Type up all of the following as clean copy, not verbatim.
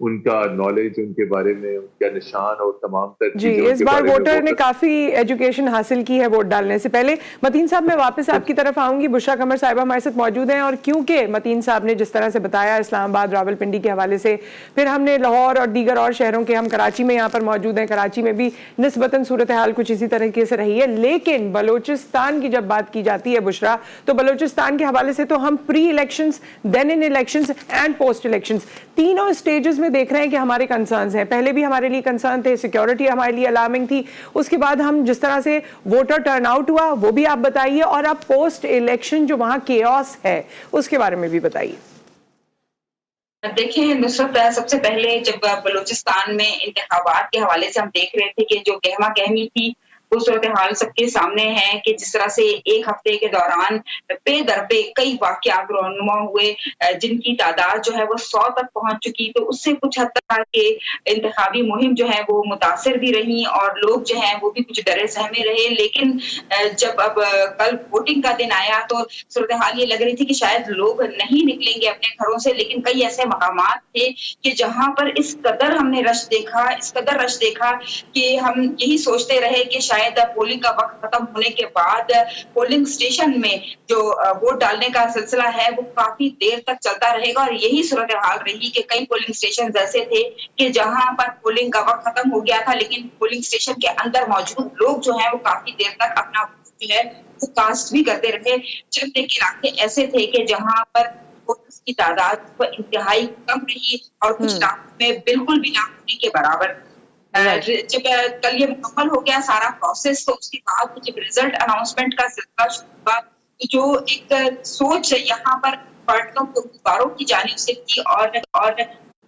ان کا نالج ان کے بارے میں، ان کا نشان اور تمام تر جی چیزیں اس بار ووٹر نے کافی ایجوکیشن حاصل کی ہے ووٹ ڈالنے سے پہلے. متین صاحب میں واپس آپ کی طرف آؤں گی. بشرا قمر صاحبہ ہمارے ساتھ موجود ہیں، اور کیونکہ متین صاحب نے جس طرح سے بتایا اسلام آباد راولپنڈی کے حوالے سے، پھر ہم نے لاہور اور دیگر اور شہروں کے، ہم کراچی میں یہاں پر موجود ہیں، کراچی میں بھی نسبتاً صورتحال کچھ اسی طریقے سے رہی ہے. لیکن بلوچستان کی جب بات کی جاتی ہے بشرا، تو بلوچستان کے حوالے سے تو ہم pre elections, then in elections and post elections تینوں سٹیجز میں دیکھ رہے ہیں کہ ہمارے کنسرنز ہیں. پہلے بھی ہمارے لیے کنسرن تھے، سیکیورٹی ہمارے لیے الارمنگ تھی، اس کے بعد ہم جس طرح سے ووٹر ٹرن آؤٹ ہوا وہ بھی آپ بتائیے، اور اب پوسٹ الیکشن جو وہاں کیوس ہے اس کے بارے میں بھی بتائیے. دیکھیں نصرت، سب سے پہلے جب بلوچستان میں انتخابات کے حوالے سے ہم دیکھ رہے تھے کہ جو گہما گہمی تھی وہ صورتحال سب کے سامنے ہے کہ جس طرح سے ایک ہفتے کے دوران پے در پے کئی واقعات رونما ہوئے جن کی تعداد جو ہے وہ 100 تک پہنچ چکی. تو اس سے کچھ حد تک کہ انتخابی مہم جو ہے وہ متاثر بھی رہی اور لوگ جو ہیں وہ بھی کچھ ڈرے سہمے رہے. لیکن جب اب کل ووٹنگ کا دن آیا تو صورتحال یہ لگ رہی تھی کہ شاید لوگ نہیں نکلیں گے اپنے گھروں سے. لیکن کئی ایسے مقامات تھے کہ جہاں پر اس قدر ہم نے رش دیکھا کہ ہم یہی سوچتے رہے کہ شاید پولنگ کا وقت ختم ہونے کے بعد پولنگ سٹیشن میں جو ووٹ ڈالنے کا سلسلہ ہے وہ کافی دیر تک چلتا رہے گا. اور یہی صورتحال رہی کہ کئی پولنگ سٹیشن ایسے تھے کہ جہاں پر پولنگ کا وقت ختم ہو گیا تھا لیکن پولنگ سٹیشن کے اندر موجود لوگ جو ہیں وہ کافی دیر تک اپنا جو ہے وہ کاسٹ بھی کرتے رہے. چند علاقے ایسے تھے کہ جہاں پر ووٹرز کی تعداد انتہائی کم رہی اور کچھ علاقوں میں بالکل بھی نہ ہونے کے برابر. جب کل یہ مکمل ہو گیا سارا پروسیس تو اس کے بعد جب ریزلٹ اناؤنسمنٹ کا سلسلہ شروع ہوا تو جو ایک سوچ یہاں پر پارٹیوں کو امیدواروں کی جانب سے تھی اور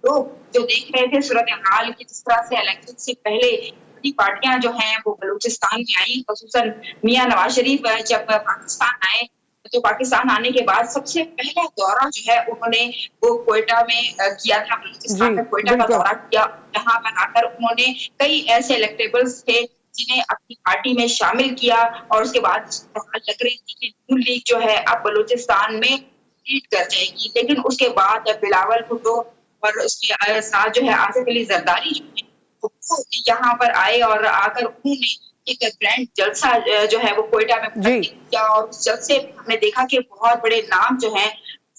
لوگ جو دیکھ رہے تھے صورتحال کی جس طرح سے الیکشن سے پہلے بڑی پارٹیاں جو ہیں وہ بلوچستان میں آئیں، خصوصاً میاں نواز شریف جب پاکستان آئے تو پاکستان آنے کے بعد سب سے پہلا دورہ جو ہے انہوں نے وہ کوئٹہ میں کیا تھا. بلوچستان میں کوئٹہ کا دورہ کیا. یہاں پر آ کر انہوں نے کئی ایسے الیکٹیبلز تھے جنہیں اپنی پارٹی میں شامل کیا اور اس کے بعد لگ رہی تھی کہ نون لیگ جو ہے اب بلوچستان میں لیڈ کر جائے گی. لیکن اس کے بعد بلاول بھٹو اور اس کے ساتھ جو ہے آصف علی زرداری جو ہے وہ یہاں پر آئے اور آ کر انہوں نے ایک گرینڈ جلسہ جو ہے وہ کوئٹہ میں منعقد کیا. اور اس جلسے ہم نے دیکھا کہ بہت بڑے نام جو ہیں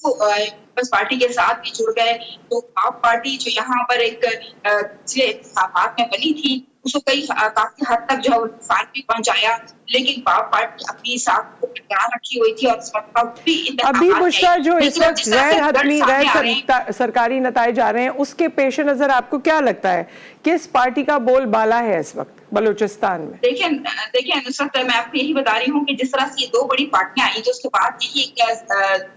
وہ پیپلز پارٹی کے ساتھ بھی جڑ گئے. تو آپ پارٹی جو یہاں پر ایک پچھلے انتخابات میں بنی تھی اس کو کافی حد تک جو ہے نقصان بھی پہنچایا. لیکن باپ پارٹی اپنی ساتھ کو برقرار رکھی ہوئی تھی اور اس وقت ابھی بشرا جو اس وقت غیر حتمی غیر سرکاری نتائج آ رہے ہیں اس کے پیش نظر آپ کو کیا لگتا ہے کس پارٹی کا بول بالا ہے اس وقت بلوچستان میں؟ دیکھیں نصرت، میں آپ کو یہی بتا رہی ہوں کہ جس طرح سے یہ دو بڑی پارٹیاں آئیں تو اس کے بعد یہی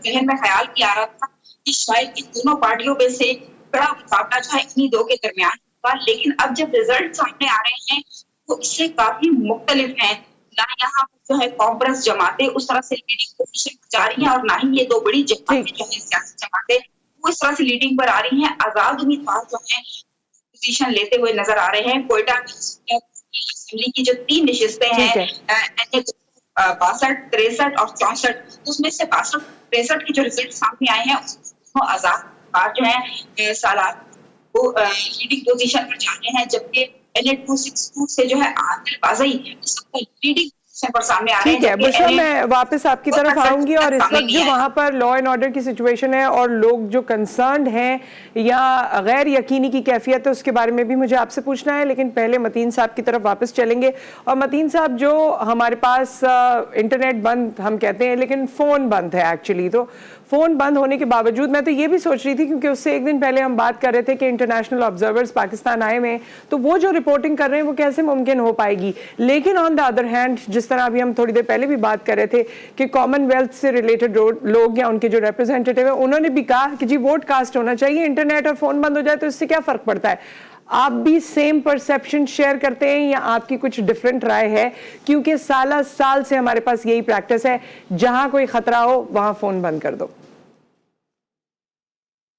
ذہن میں خیال بھی آ رہا تھا کہ شاید ان دونوں پارٹیوں میں سے بڑا مقابلہ جو ہے انہی دو کے درمیان ہوگا. لیکن اب جب ریزلٹ سامنے آ رہے ہیں وہ اس سے کافی مختلف ہیں. نہ یہاں جو ہے کانگریس جماعتیں اس طرح سے لیڈنگ پوزیشن پر جا رہی ہیں اور نہ ہی یہ دو بڑی جماعتیں جو ہیں سیاسی جماعتیں وہ اس طرح سے لیڈنگ پر آ رہی ہیں. آزاد امیدوار جو ہیں پوزیشن لیتے ہوئے نظر آ رہے ہیں. کوئٹہ اسمبلی کی جو 3 نشستیں ہیں 62, 63 اور 64 اس میں سے 62, 63 کے جو ریزلٹ سامنے آئے ہیں وہ آزاد جو ہیں سالات وہ لیڈنگ پوزیشن پر جانے ہیں جبکہ NA-262 سے جو ہے عادل بازئی لیڈنگ پر سامنے آ رہے ہیں. ٹھیک ہے بشرا، میں واپس آپ کی طرف آؤں گی اور اس وقت جو وہاں پر لا اینڈ آرڈر کی سچویشن ہے اور لوگ جو کنسرنڈ ہیں یا غیر یقینی کی کیفیت ہے اس کے بارے میں بھی مجھے آپ سے پوچھنا ہے. لیکن پہلے متین صاحب کی طرف واپس چلیں گے. اور متین صاحب جو ہمارے پاس انٹرنیٹ بند ہم کہتے ہیں لیکن فون بند ہے ایکچولی، تو فون بند ہونے کے باوجود میں تو یہ بھی سوچ رہی تھی کیونکہ اس سے ایک دن پہلے ہم بات کر رہے تھے کہ انٹرنیشنل آبزرورز پاکستان آئے ہوئے ہیں تو وہ جو رپورٹنگ کر رہے ہیں وہ کیسے ممکن ہو پائے گی. لیکن آن دا ادر ہینڈ جس طرح ابھی ہم تھوڑی دیر پہلے بھی بات کر رہے تھے کہ کامن ویلتھ سے ریلیٹڈ لوگ یا ان کے جو ریپرزینٹیٹیو ہیں انہوں نے بھی کہا کہ جی ووٹ کاسٹ ہونا چاہیے، انٹرنیٹ اور فون بند ہو جائے تو اس سے کیا فرق پڑتا ہے. آپ بھی سیم پرسیپشن شیئر کرتے ہیں یا آپ کی کچھ ڈیفرنٹ رائے ہے؟ کیونکہ سالہ سال سے ہمارے پاس یہی پریکٹس ہے جہاں کوئی خطرہ ہو وہاں فون بند کر دو.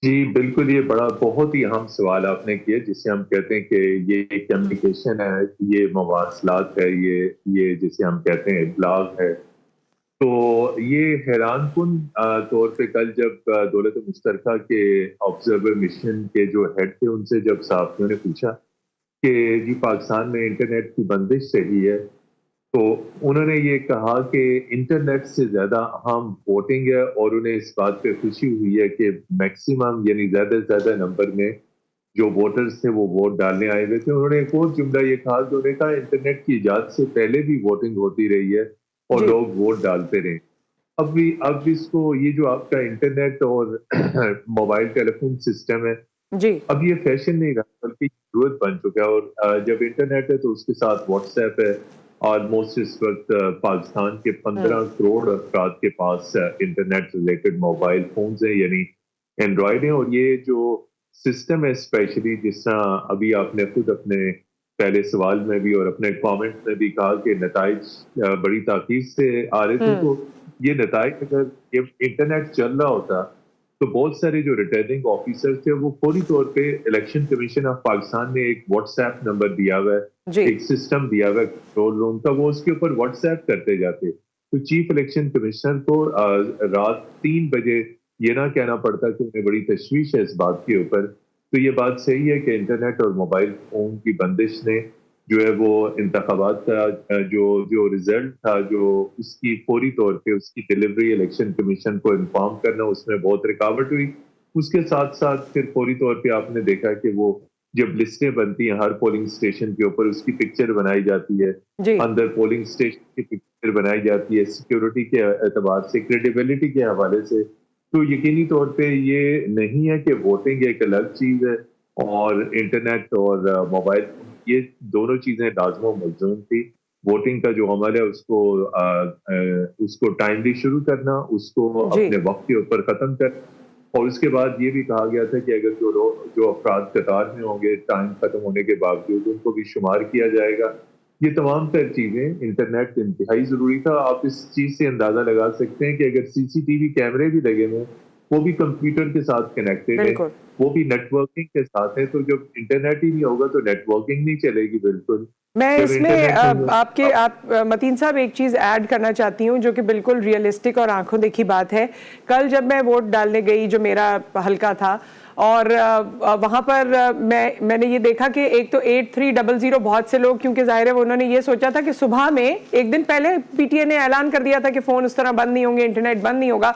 جی بالکل، یہ بہت ہی اہم سوال آپ نے کیا جسے ہم کہتے ہیں کہ یہ کمیونیکیشن ہے، یہ مواصلات ہے، یہ جسے ہم کہتے ہیں ابلاغ ہے. تو یہ حیران کن طور پہ کل جب دولت مشترکہ کے آبزرور مشن کے جو ہیڈ تھے ان سے جب صحافیوں نے پوچھا کہ جی پاکستان میں انٹرنیٹ کی بندش رہی ہے، تو انہوں نے یہ کہا کہ انٹرنیٹ سے زیادہ اہم ووٹنگ ہے، اور انہیں اس بات پہ خوشی ہوئی ہے کہ میکسیمم یعنی زیادہ سے زیادہ نمبر میں جو ووٹرز تھے وہ ووٹ ڈالنے آئے ہوئے تھے۔ انہوں نے ایک اور جملہ یہ کہا کہ انہوں نے کہا انٹرنیٹ کی ایجاد سے پہلے بھی ووٹنگ ہوتی رہی ہے اور جی لوگ ووٹ ڈالتے رہے۔ اب اس کو یہ جو آپ کا انٹرنیٹ اور موبائل ٹیلیفون سسٹم ہے، جی اب یہ فیشن نہیں رہا بلکہ ضرورت بن چکا ہے۔ اور جب انٹرنیٹ ہے تو اس کے ساتھ واٹس ایپ ہے۔ آلموسٹ اس وقت پاکستان کے 15 کروڑ افراد کے پاس انٹرنیٹ ریلیٹڈ موبائل فونز ہیں، یعنی اینڈرائڈ ہیں۔ اور یہ جو سسٹم ہے اسپیشلی، جس طرح ابھی آپ نے خود اپنے پہلے سوال میں بھی اور اپنے کامنٹ میں بھی کہا کہ نتائج بڑی تاخیر سے آ رہے تھے، تو یہ نتائج اگر یہ انٹرنیٹ چل رہا ہوتا تو بہت سارے جو ریٹرننگ آفیسر تھے وہ فوری طور پہ الیکشن کمیشن آف پاکستان نے ایک واٹس ایپ نمبر دیا ہوا ہے، جی ایک سسٹم دیا ہوا ہے کنٹرول روم کا، وہ اس کے اوپر واٹس ایپ کرتے جاتے۔ تو چیف الیکشن کمشنر کو رات 3 بجے یہ نہ کہنا پڑتا کہ انہیں بڑی تشویش ہے اس بات کے اوپر۔ تو یہ بات صحیح ہے کہ انٹرنیٹ اور موبائل فون کی بندش نے جو ہے وہ انتخابات کا جو رزلٹ تھا، جو اس کی فوری طور پہ اس کی ڈیلیوری الیکشن کمیشن کو انفارم کرنا، اس میں بہت رکاوٹ ہوئی۔ اس کے ساتھ ساتھ پھر فوری طور پہ آپ نے دیکھا کہ وہ جب لسٹیں بنتی ہیں ہر پولنگ اسٹیشن کے اوپر، اس کی پکچر بنائی جاتی ہے، جی اندر پولنگ اسٹیشن کی پکچر بنائی جاتی ہے، سیکیورٹی کے اعتبار سے، کریڈیبلٹی کے حوالے سے۔ تو یقینی طور پہ یہ نہیں ہے کہ ووٹنگ ایک الگ چیز ہے اور انٹرنیٹ اور موبائل فون یہ دونوں چیزیں لازم و ملزوم تھی۔ ووٹنگ کا جو عمل ہے اس کو ٹائملی شروع کرنا، اس کو جی اپنے وقت کے اوپر ختم کرنا، اور اس کے بعد یہ بھی کہا گیا تھا کہ اگر جو افراد قطار میں ہوں گے ٹائم ختم ہونے کے باوجود ان کو بھی شمار کیا جائے گا۔ یہ تمام تر چیزیں انٹرنیٹ انتہائی ضروری تھا۔ آپ اس چیز سے اندازہ لگا سکتے ہیں کہ اگر سی سی ٹی وی کیمرے بھی لگے ہوئے وہ بھی کمپیوٹر کے ساتھ کنیکٹڈ ہے، بالکل۔ وہ بھی نیٹ ورکنگ کے ساتھ ہے، تو جب انٹرنیٹ ہی نہیں ہوگا تو نیٹ ورکنگ نہیں چلے گی۔ بالکل میں جب اس میں انٹرنیٹ نہیں آپ متین صاحب ایک چیز ایڈ کرنا چاہتی ہوں جو کہ بالکل ریئلسٹک اور آنکھوں دیکھی بات ہے۔ کل جب میں ووٹ ڈالنے گئی جو میرا حلقہ تھا، اور وہاں پر میں نے یہ دیکھا کہ ایک تو 8300 بہت سے لوگ، کیونکہ ظاہر ہے انہوں نے یہ سوچا تھا کہ صبح میں ایک دن پہلے پی ٹی اے نے اعلان کر دیا تھا کہ فون اس طرح بند نہیں ہوں گے، انٹرنیٹ بند نہیں ہوگا،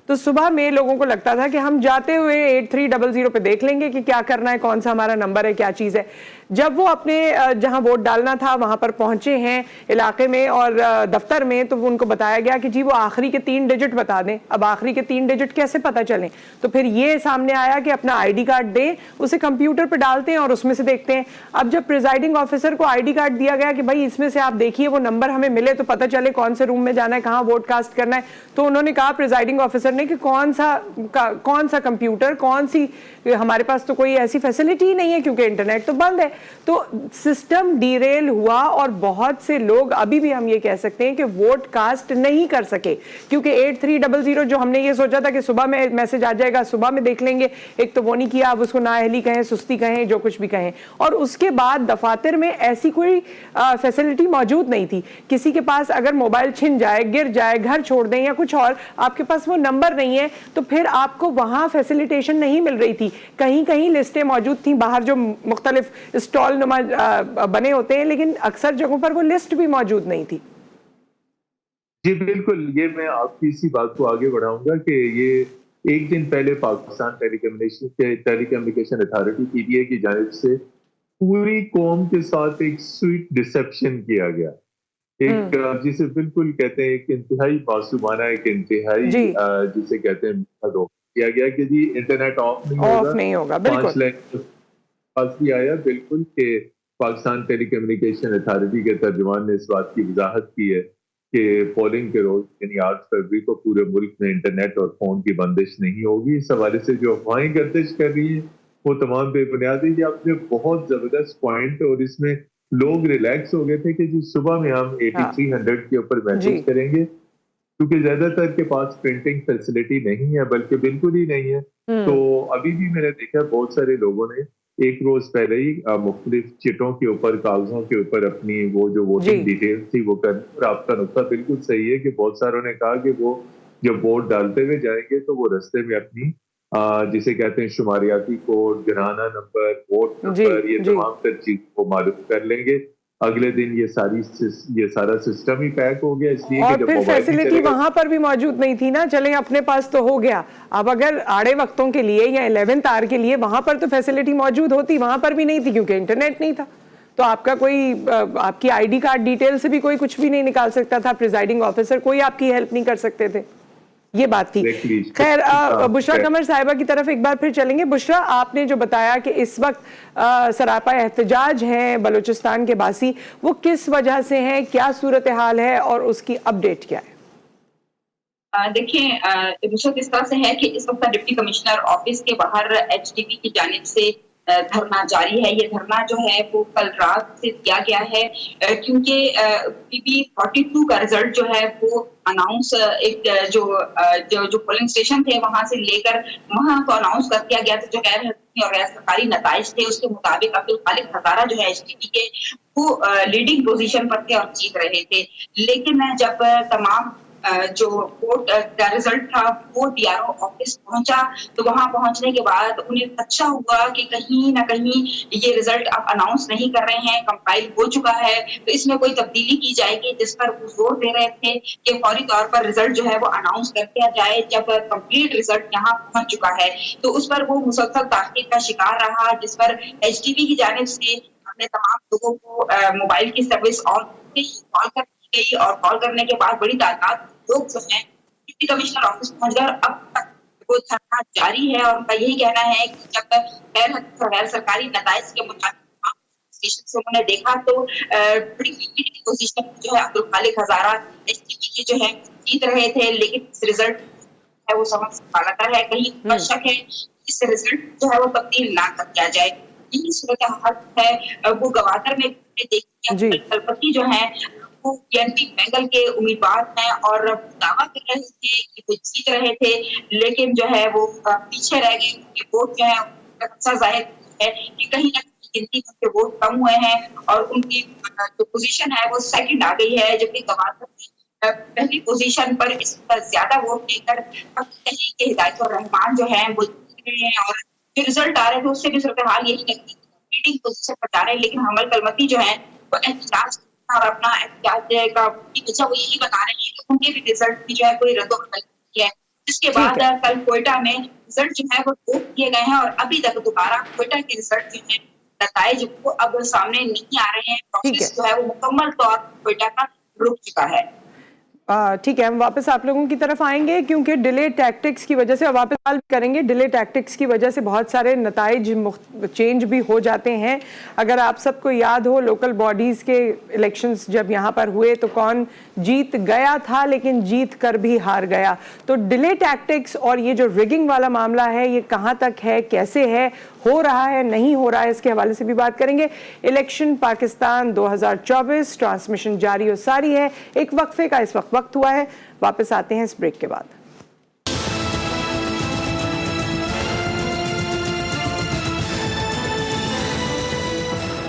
تو صبح میں لوگوں کو لگتا تھا کہ ہم جاتے ہوئے 8300 پہ دیکھ لیں گے کہ کیا کرنا ہے، کون سا ہمارا نمبر ہے، کیا چیز ہے۔ جب وہ اپنے جہاں ووٹ ڈالنا تھا وہاں پر پہنچے ہیں علاقے میں اور دفتر میں، تو ان کو بتایا گیا کہ جی وہ آخری کے 3 ڈیجٹ بتا دیں۔ اب آخری کے 3 ڈیجٹ کیسے پتہ چلیں؟ تو پھر یہ سامنے آیا کہ اپنا آئی ڈی کارڈ دیں، اسے کمپیوٹر پہ ڈالتے ہیں اور اس میں سے دیکھتے ہیں۔ اب جب پریزائڈنگ آفیسر کو آئی ڈی کارڈ دیا گیا کہ بھائی اس میں سے آپ دیکھیے وہ نمبر ہمیں ملے تو پتہ چلے کون سے روم میں جانا ہے، کہاں ووٹ کاسٹ کرنا ہے، تو انہوں نے کہا پریزائڈنگ آفیسر نے کہ کون سا کمپیوٹر، کون سی، ہمارے پاس تو کوئی ایسی فیسلٹی ہی نہیں ہے کیونکہ انٹرنیٹ تو بند ہے۔ تو سسٹم ڈیریل ہوا اور بہت سے لوگ ابھی بھی ہم یہ کہہ سکتے ہیں کہ ووٹ کاسٹ نہیں کر سکے، کیونکہ 8300 جو ہم نے یہ سوچا تھا کہ صبح میں میسج آ جائے گا، صبح میں دیکھ لیں گے، ایک تو وہ نہیں کیا، اب اس کو نااہلی کہیں، سستی کہیں، جو کچھ بھی کہیں۔ اور اس کے بعد دفاتر میں ایسی کوئی فیسلٹی موجود نہیں تھی۔ کسی کے پاس اگر موبائل چھن جائے، گر جائے، گھر چھوڑ دیں یا کچھ اور، آپ کے پاس وہ نمبر نہیں ہے تو پھر آپ کو وہاں فیسیلیٹیشن نہیں مل رہی تھی۔ کہیں کہیں لسٹیں موجود تھیں باہر جو مختلف اسٹال نما بنے ہوتے ہیں، لیکن اکثر جگہوں پر وہ لسٹ بھی موجود نہیں تھی۔ جی بالکل، یہ میں آپ کی اسی بات کو آگے بڑھاؤں گا کہ یہ ایک دن پہلے Pakistan telecommunication authority P T A کی جانب سے پوری قوم کے ساتھ ایک سویٹ ڈسپشن کیا گیا، ایک جسے بالکل کہتے ہیں ایک انتہائی معصومانہ، ایک انتہائی جسے کہتے ہیں کیا گیا کہ جی انٹرنیٹ آف نہیں ہوگا۔ بالکل 5 لائن پاس بھی آیا بالکل کہ پاکستان ٹیلی کمیونیکیشن اتھارٹی کے ترجمان نے اس بات کی وضاحت کی ہے کہ پولنگ کے روز یعنی 8 فروری کو پورے ملک میں انٹرنیٹ اور فون کی بندش نہیں ہوگی۔ اس حوالے سے جو افواہیں گردش کر رہی ہیں وہ تمام بے بنیاد ہیں۔ یہ آپ نے بہت زبردست پوائنٹ، اور اس میں لوگ ریلیکس ہو گئے تھے کہ جی صبح میں ہم 8300 کے اوپر میسج کریں گے، کیونکہ زیادہ تر کے پاس پرنٹنگ فیسلٹی نہیں ہے، بلکہ بالکل ہی نہیں ہے۔ تو ابھی بھی میں نے دیکھا بہت سارے لوگوں نے ایک روز پہلے ہی مختلف چٹوں کے اوپر کاغذوں کے اوپر اپنی وہ جو ووٹنگ ڈیٹیل تھی وہ کر، اور آپ کا نقطہ بالکل صحیح ہے کہ بہت ساروں نے کہا کہ وہ جب ووٹ ڈالتے ہوئے جائیں گے تو وہ رستے میں اپنی جسے کہتے ہیں شماریاتی کوڈ، گھرانہ نمبر، ووٹ نمبر، یہ تمام تر چیز کو معلوم کر لیں گے. اگلے دن یہ سارا سسٹم ہی پیک ہو گیا، اس لیے اور پھر فیسلٹی وہاں پر بھی موجود نہیں تھی نا. چلیں اپنے پاس تو ہو گیا، اب اگر آڑے وقتوں کے لیے یا 11th آور کے لیے وہاں پر تو فیسلٹی موجود ہوتی، وہاں پر بھی نہیں تھی کیونکہ انٹرنیٹ نہیں تھا. تو آپ کا کوئی آپ کی آئی ڈی کارڈ ڈیٹیل سے بھی کوئی کچھ بھی نہیں نکال سکتا تھا، پریزائڈنگ آفیسر کوئی آپ کی ہیلپ نہیں کر سکتے تھے. یہ بات تھی. خیر بشرا قمر صاحبہ کی طرف ایک بار پھر چلیں گے. بشرا، آپ نے جو بتایا کہ اس وقت سراپا احتجاج ہیں بلوچستان کے باسی، وہ کس وجہ سے ہیں، کیا صورتحال ہے اور اس کی اپڈیٹ کیا ہے؟ دیکھیں دوسرا اس طرح سے ہے کہ اس وقت ڈپٹی کمشنر آفس کے باہر ایچ ڈی پی کی جانب سے دھرنا جاری ہے. یہ دھرنا جو ہے وہ کل رات سے دیا گیا ہے کیونکہ پی بی 42 کا رزلٹ جو ہے وہ اناؤنس ایک جو پولنگ اسٹیشن تھے وہاں سے لے کر وہاں کو اناؤنس کر دیا گیا تھا. جو غیر حقیقی اور غیر سرکاری نتائج تھے اس کے مطابق عبدالخالق ہزارہ جو ہے ایچ ڈی پی کے وہ لیڈنگ پوزیشن پر تھے اور جیت رہے تھے. لیکن جب تمام جو ووٹ کا رزلٹ تھا وہ ڈی آر او آفس پہنچا تو وہاں پہنچنے کے بعد انہیں اچھا ہوا کہ کہیں نہ کہیں یہ رزلٹ اب اناؤنس نہیں کر رہے ہیں، کمپائل ہو چکا ہے تو اس میں کوئی تبدیلی کی جائے گی، جس پر وہ زور دے رہے تھے کہ فوری طور پر رزلٹ جو ہے وہ اناؤنس کر دیا جائے جب کمپلیٹ رزلٹ یہاں پہنچ چکا ہے. تو اس پر وہ مسلسل تاخیر کا شکار رہا، جس پر ایچ ڈی پی کی جانب سے اپنے تمام لوگوں کو موبائل کی سروس آن کال کر دی گئی اور کال کرنے کے بعد بڑی تعداد لوگ جو ہیں ڈپٹی کمشنر آفس پہنچ گئے اور اب تک وہ دھرنا جاری ہے. اور ان کا یہی کہنا ہے کہ جب غیر سرکاری نتائج کے مطابق اسٹیشن سے انہوں نے دیکھا تو بڑی پوزیشن جو ہے Abdul Khaliq Hazara H D P کے جو ہے جیت رہے تھے، لیکن اس رزلٹ ہے وہ سمجھ بالاتر ہے، کہیں شک ہے اس رزلٹ جو ہے وہ تبدیل نہ کر دیا جائے. یہی صورتحال ہے وہ گوادر میں دیکھی کلپتی جو ہے وہ پی این پی بینگل کے امیدوار ہیں اور دعویٰ کر رہے تھے کہ وہ جیت رہے تھے، لیکن جو ہے وہ پیچھے رہ گئے. ان کے ووٹ جو ہے اچھا ظاہر ہے کہ کہیں نہ کہیں گنتی کے ووٹ کم ہوئے ہیں اور ان کی جو پوزیشن ہے وہ سیکنڈ آ گئی ہے، جبکہ گوادر میں پہلی پوزیشن پر اس پر زیادہ ووٹ لے کر تحریک ہدایت الرحمان جو ہے وہ جیت رہے ہیں. اور جو رزلٹ آ رہے تھے اس سے بھی صورتحال یہی لگتی ہے، لیڈنگ پوزیشن پر جا رہے ہیں. لیکن حمل کلمتی جو ہے وہ احتجاج اور اپنا احتجاج کا وجہ وہ یہی بتا رہے ہیں کہ ان کے بھی رزلٹ کی جو ہے کوئی رد و بدل کی ہے. جس کے بعد کل کوئٹہ میں رزلٹ جو ہے وہ روک دیے گئے ہیں اور ابھی تک دوبارہ کوئٹہ کے رزلٹ جو ہے نتائج وہ اب سامنے نہیں آ رہے ہیں. پروسیس جو ہے وہ مکمل طور پر کوئٹہ کا رک چکا ہے. ٹھیک ہے، ہم واپس آپ لوگوں کی طرف آئیں گے کیونکہ ڈیلے ٹیکٹکس کی وجہ سے واپس سوال کریں گے. ڈیلے ٹیکٹکس کی وجہ سے بہت سارے نتائج چینج بھی ہو جاتے ہیں. اگر آپ سب کو یاد ہو لوکل باڈیز کے الیکشنز جب یہاں پر ہوئے تو کون جیت گیا تھا لیکن جیت کر بھی ہار گیا. تو ڈیلے ٹیکٹکس اور یہ جو ریگنگ والا معاملہ ہے یہ کہاں تک ہے، کیسے ہے، ہو رہا ہے نہیں ہو رہا ہے، اس کے حوالے سے بھی بات کریں گے. الیکشن پاکستان 2024 ٹرانسمیشن جاری و ساری ہے. ایک وقفے کا اس وقت ہوا ہے، واپس آتے ہیں اس بریک کے بعد.